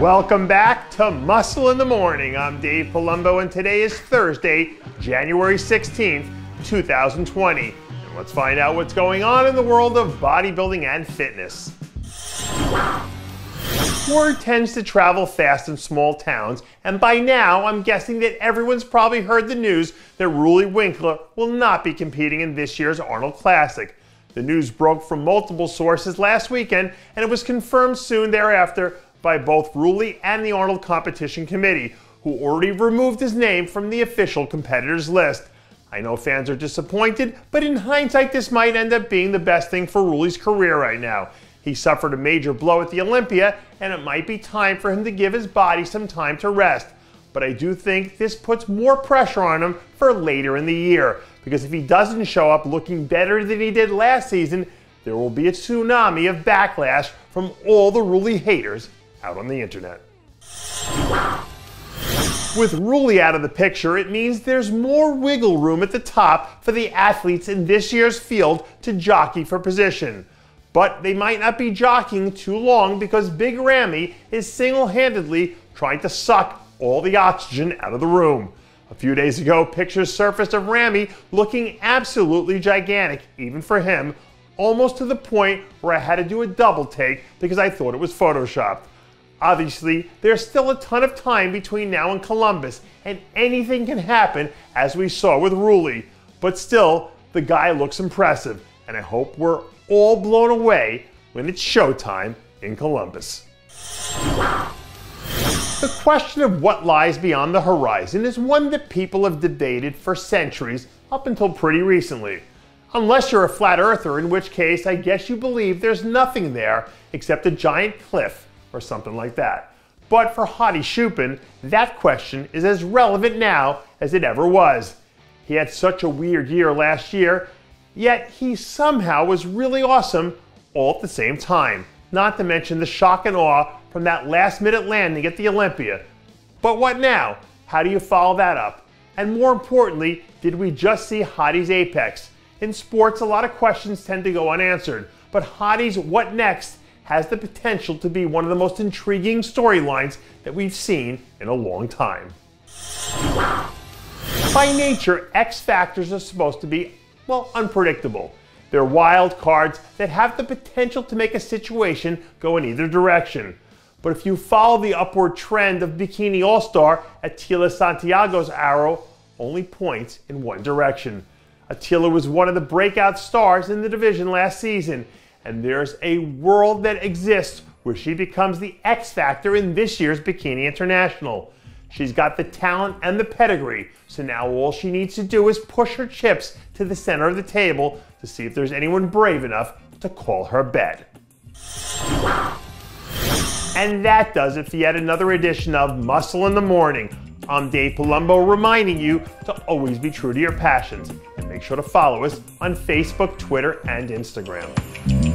Welcome back to Muscle in the Morning. I'm Dave Palumbo, and today is Thursday, January 16th, 2020. And let's find out what's going on in the world of bodybuilding and fitness. Word tends to travel fast in small towns, and by now I'm guessing that everyone's probably heard the news that Roelly Winklaar will not be competing in this year's Arnold Classic. The news broke from multiple sources last weekend, and it was confirmed soon thereafter by both Rouille and the Arnold Competition Committee, who already removed his name from the official competitors list. I know fans are disappointed, but in hindsight this might end up being the best thing for Roully's career right now. He suffered a major blow at the Olympia, and it might be time for him to give his body some time to rest. But I do think this puts more pressure on him for later in the year, because if he doesn't show up looking better than he did last season, there will be a tsunami of backlash from all the Roully haters out on the internet. With Rouille out of the picture, it means there's more wiggle room at the top for the athletes in this year's field to jockey for position. But they might not be jockeying too long because Big Ramy is single-handedly trying to suck all the oxygen out of the room. A few days ago, pictures surfaced of Ramy looking absolutely gigantic, even for him, almost to the point where I had to do a double take because I thought it was photoshopped. Obviously, there's still a ton of time between now and Columbus, and anything can happen, as we saw with Rouille. But still, the guy looks impressive, and I hope we're all blown away when it's showtime in Columbus. The question of what lies beyond the horizon is one that people have debated for centuries, up until pretty recently. Unless you're a flat earther, in which case I guess you believe there's nothing there except a giant cliff or something like that. But for Hadi Choopan, that question is as relevant now as it ever was. He had such a weird year last year, yet he somehow was really awesome all at the same time. Not to mention the shock and awe from that last-minute landing at the Olympia. But what now? How do you follow that up? And more importantly, did we just see Hadi's apex? In sports, a lot of questions tend to go unanswered, but Hadi's what next has the potential to be one of the most intriguing storylines that we've seen in a long time. By nature, X factors are supposed to be, well, unpredictable. They're wild cards that have the potential to make a situation go in either direction. But if you follow the upward trend of Bikini All-Star, Etila Santiago's arrow only points in one direction. Attila was one of the breakout stars in the division last season, and there's a world that exists where she becomes the X factor in this year's Bikini International. She's got the talent and the pedigree, so now all she needs to do is push her chips to the center of the table to see if there's anyone brave enough to call her bet. And that does it for yet another edition of Muscle in the Morning. I'm Dave Palumbo, reminding you to always be true to your passions, and make sure to follow us on Facebook, Twitter, and Instagram.